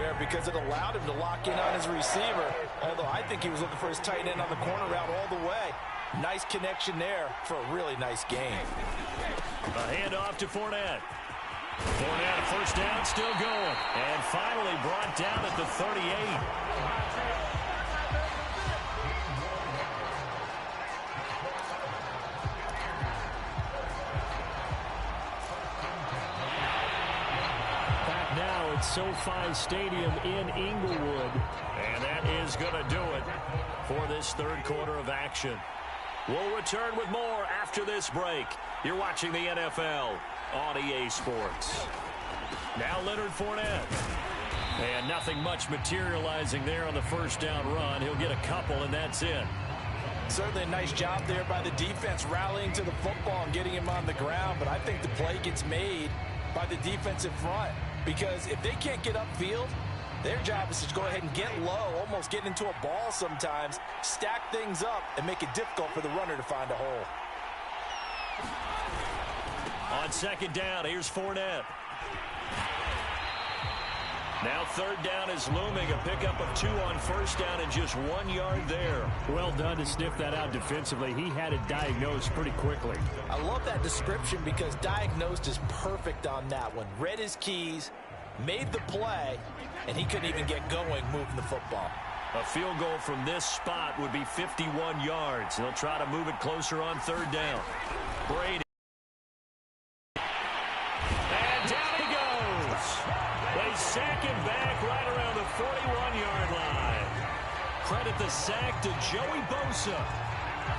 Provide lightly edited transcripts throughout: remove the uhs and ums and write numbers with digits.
there because it allowed him to lock in on his receiver, although I think he was looking for his tight end on the corner route all the way. Nice connection there for a really nice game. A handoff to Fournette. Fournette, a first down, still going. And finally brought down at the 38. Now at SoFi Stadium in Inglewood. And that is going to do it for this third quarter of action. We'll return with more after this break. You're watching the NFL on EA Sports. Now Leonard Fournette. And nothing much materializing there on the first down run. He'll get a couple, and that's it. Certainly a nice job there by the defense rallying to the football and getting him on the ground. But I think the play gets made by the defensive front. Because if they can't get upfield, their job is to go ahead and get low, almost get into a ball sometimes, stack things up, and make it difficult for the runner to find a hole. On second down, here's Fournette. Now third down is looming. A pickup of 2 on first down and just 1 yard there. Well done to sniff that out defensively. He had it diagnosed pretty quickly. I love that description because diagnosed is perfect on that one. Read his keys, made the play, and he couldn't even get going moving the football. A field goal from this spot would be 51 yards. They'll try to move it closer on third down. Brady. And down he goes. They sack him back right around the 41-yard line. Credit the sack to Joey Bosa.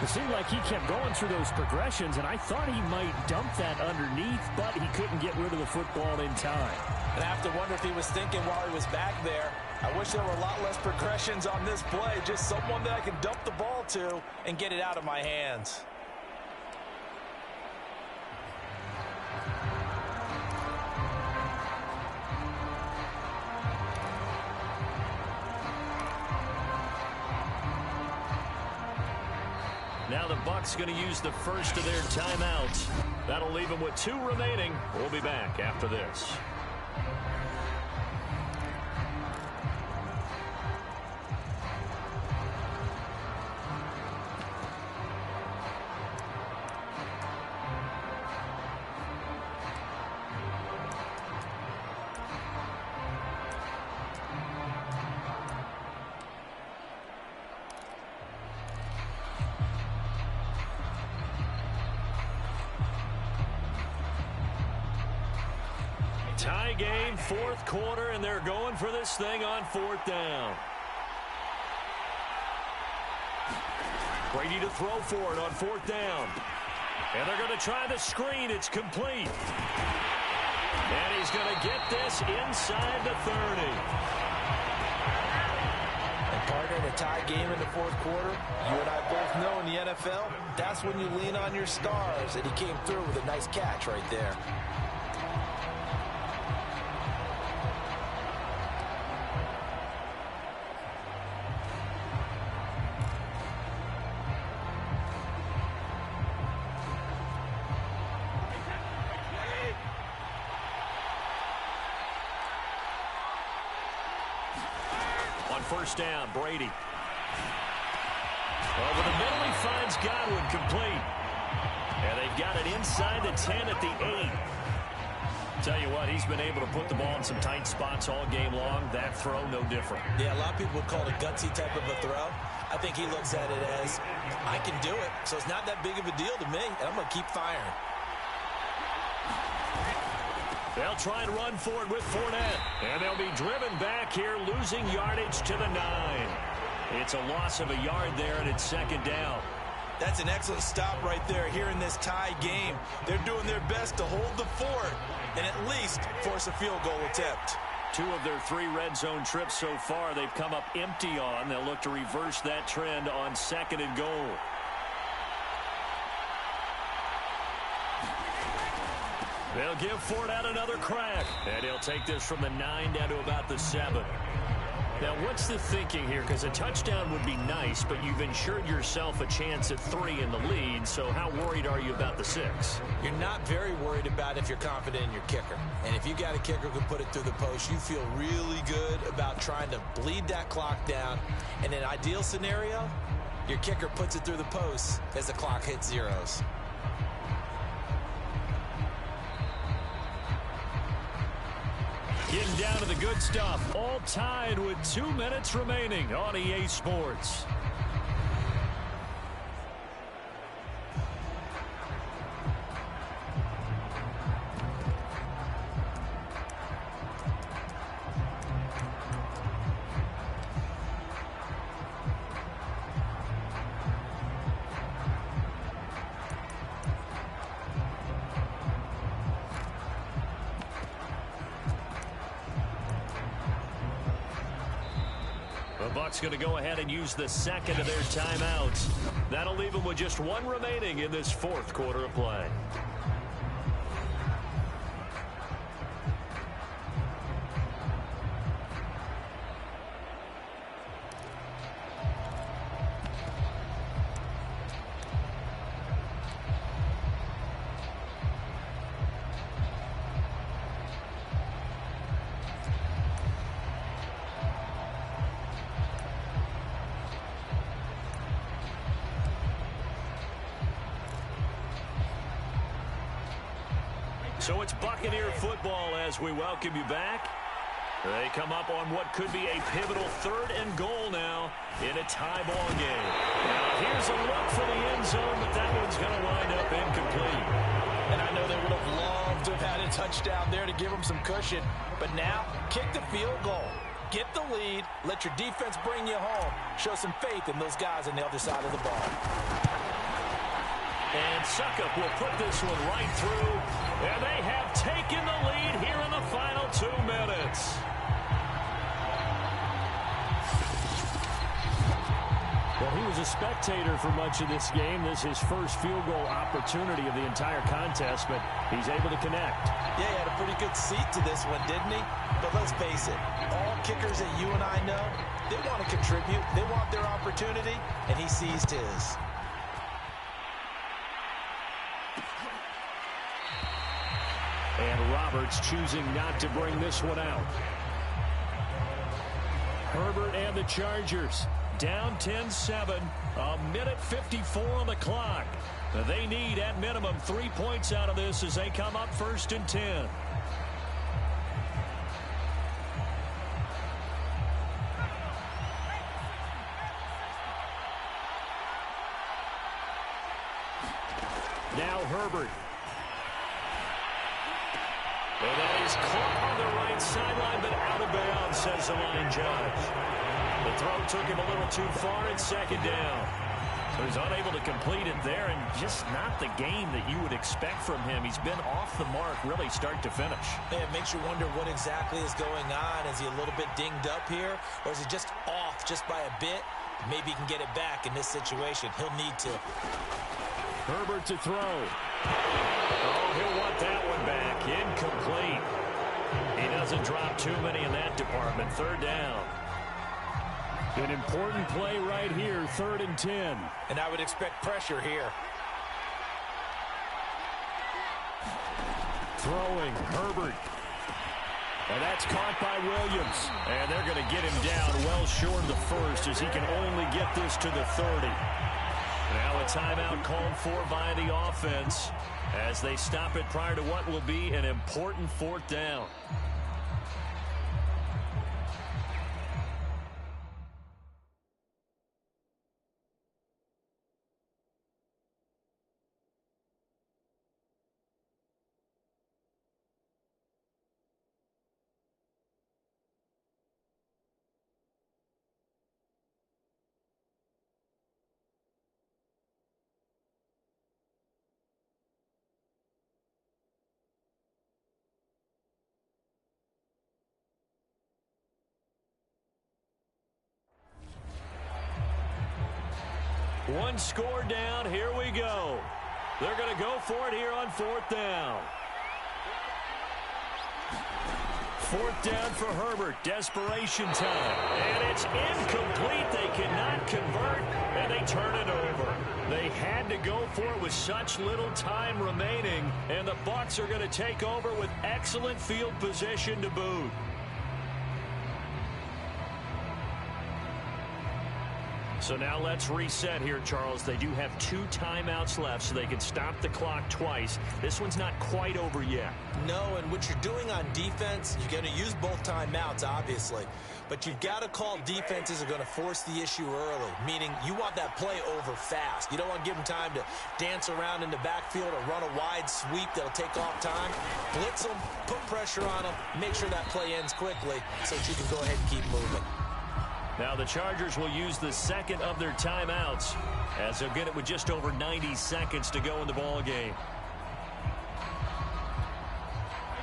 It seemed like he kept going through those progressions, and I thought he might dump that underneath, but he couldn't get rid of the football in time. And I have to wonder if he was thinking while he was back there, I wish there were a lot less progressions on this play, just someone that I can dump the ball to and get it out of my hands. Now the Bucs going to use the first of their timeouts. That'll leave them with 2 remaining. We'll be back after this. Tie game, fourth quarter, and they're going for this thing on fourth down. Brady to throw for it on fourth down. And they're going to try the screen. It's complete. And he's going to get this inside the 30. And partner, in a tie game in the fourth quarter, you and I both know in the NFL, that's when you lean on your stars. And he came through with a nice catch right there. First down, Brady. Over the middle, he finds Godwin, complete. And they've got it inside the 10 at the 8. Tell you what, he's been able to put the ball in some tight spots all game long. That throw, no different. Yeah, a lot of people would call it a gutsy type of a throw. I think he looks at it as, I can do it, so it's not that big of a deal to me, and I'm going to keep firing. They'll try and run for it with Fournette. And they'll be driven back here, losing yardage to the 9. It's a loss of a yard there, and it's second down. That's an excellent stop right there here in this tie game. They're doing their best to hold the fort and at least force a field goal attempt. 2 of their 3 red zone trips so far they've come up empty on. They'll look to reverse that trend on second and goal. They'll give Fournette another crack. And he'll take this from the 9 down to about the 7. Now, what's the thinking here? Because a touchdown would be nice, but you've ensured yourself a chance at 3 in the lead, so how worried are you about the 6? You're not very worried about if you're confident in your kicker. And if you got a kicker who can put it through the post, you feel really good about trying to bleed that clock down. In an ideal scenario, your kicker puts it through the post as the clock hits zeros. Getting down to the good stuff. All tied with 2 minutes remaining on EA Sports. Bucks going to go ahead and use the second of their timeouts. That'll leave them with just one remaining in this fourth quarter of play. So it's Buccaneer football as we welcome you back. They come up on what could be a pivotal 3rd and goal now in a tie ball game. Now here's a look for the end zone, but that one's going to wind up incomplete. And I know they would have loved to have had a touchdown there to give them some cushion. But now, kick the field goal. Get the lead. Let your defense bring you home. Show some faith in those guys on the other side of the ball. And Suckup will put this one right through. And they have taken the lead here in the final 2 minutes. Well, he was a spectator for much of this game. This is his first field goal opportunity of the entire contest, but he's able to connect. Yeah, he had a pretty good seat to this one, didn't he? But let's face it, all kickers that you and I know, they want to contribute. They want their opportunity, and he seized his. And Roberts choosing not to bring this one out. Herbert and the Chargers down 10-7, a minute 54 on the clock. They need at minimum 3 points out of this as they come up 1st and 10. Now Herbert. And that is caught on the right sideline, but out of bounds, says the line judge. The throw took him a little too far at 2nd down. So he's unable to complete it there, and just not the game that you would expect from him. He's been off the mark, really start to finish. Yeah, it makes you wonder what exactly is going on. Is he a little bit dinged up here, or is he just off just by a bit? Maybe he can get it back in this situation. He'll need to. Herbert to throw. Oh, he'll want that one back. Incomplete. He doesn't drop too many in that department. 3rd down. An important play right here, 3rd and 10. And I would expect pressure here. Throwing, Herbert. And that's caught by Williams. And they're going to get him down well short of the 1st as he can only get this to the 30. Now a timeout called for by the offense as they stop it prior to what will be an important 4th down. One score down. Here we go. They're going to go for it here on 4th down. 4th down for Herbert. Desperation time. And it's incomplete. They cannot convert, and they turn it over. They had to go for it with such little time remaining, and the Bucs are going to take over with excellent field position to boot. So now let's reset here, Charles. They do have 2 timeouts left, so they can stop the clock twice. This one's not quite over yet. No, and what you're doing on defense, you're going to use both timeouts, obviously. But you've got to call defenses that are going to force the issue early, meaning you want that play over fast. You don't want to give them time to dance around in the backfield or run a wide sweep that'll take off time. Blitz them, put pressure on them, make sure that play ends quickly so that you can go ahead and keep moving. Now the Chargers will use the second of their timeouts as they'll get it with just over 90 seconds to go in the ball game.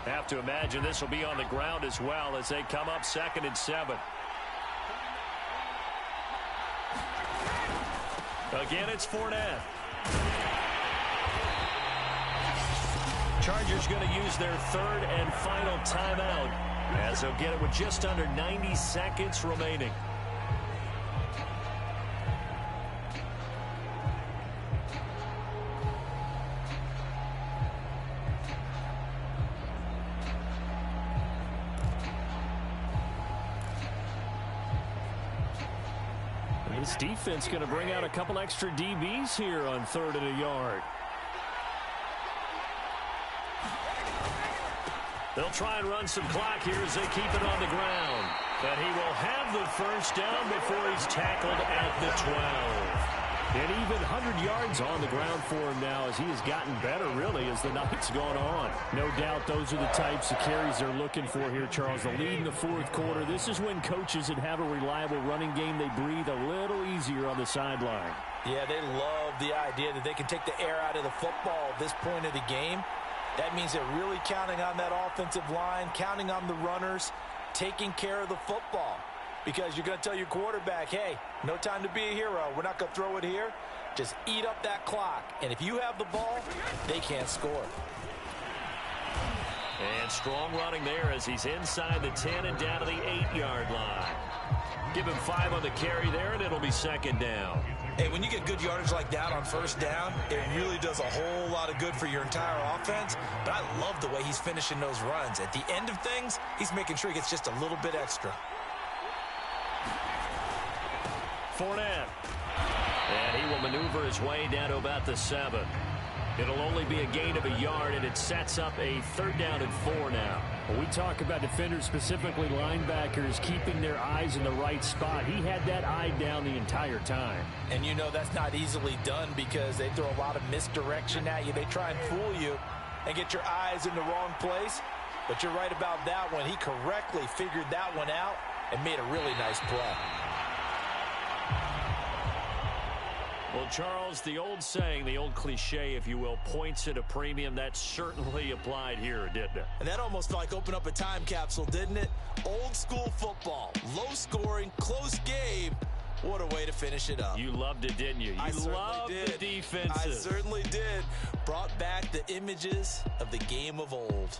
Have to imagine this will be on the ground as well as they come up 2nd and 7. Again, it's Fournette. Chargers going to use their 3rd and final timeout as they'll get it with just under 90 seconds remaining. This defense going to bring out a couple extra DBs here on 3rd and a yard. They'll try and run some clock here as they keep it on the ground. But he will have the first down before he's tackled at the 12. And even 100 yards on the ground for him now as he has gotten better, really, as the night's gone on. No doubt those are the types of carries they're looking for here, Charles. The lead in the 4th quarter. This is when coaches that have a reliable running game, they breathe a little easier on the sideline. Yeah, they love the idea that they can take the air out of the football at this point of the game. That means they're really counting on that offensive line, counting on the runners, taking care of the football. Because you're going to tell your quarterback, hey, no time to be a hero. We're not going to throw it here. Just eat up that clock. And if you have the ball, they can't score. And strong running there as he's inside the 10 and down to the 8-yard line. Give him 5 on the carry there, and it'll be 2nd down. Hey, when you get good yardage like that on 1st down, it really does a whole lot of good for your entire offense. But I love the way he's finishing those runs. At the end of things, he's making sure he gets just a little bit extra. Fournette. And he will maneuver his way down to about the 7. It'll only be a gain of a yard, and it sets up a 3rd down and 4 now. When we talk about defenders, specifically linebackers, keeping their eyes in the right spot. He had that eye down the entire time. And you know that's not easily done because they throw a lot of misdirection at you. They try and fool you and get your eyes in the wrong place. But you're right about that one. He correctly figured that one out and made a really nice play. Well, Charles, the old saying, the old cliche, if you will, points at a premium, that certainly applied here, didn't it? And that almost felt like opened up a time capsule, didn't it? Old school football, low scoring, close game. What a way to finish it up. You loved it, didn't you? You loved the defenses. I certainly did. Brought back the images of the game of old.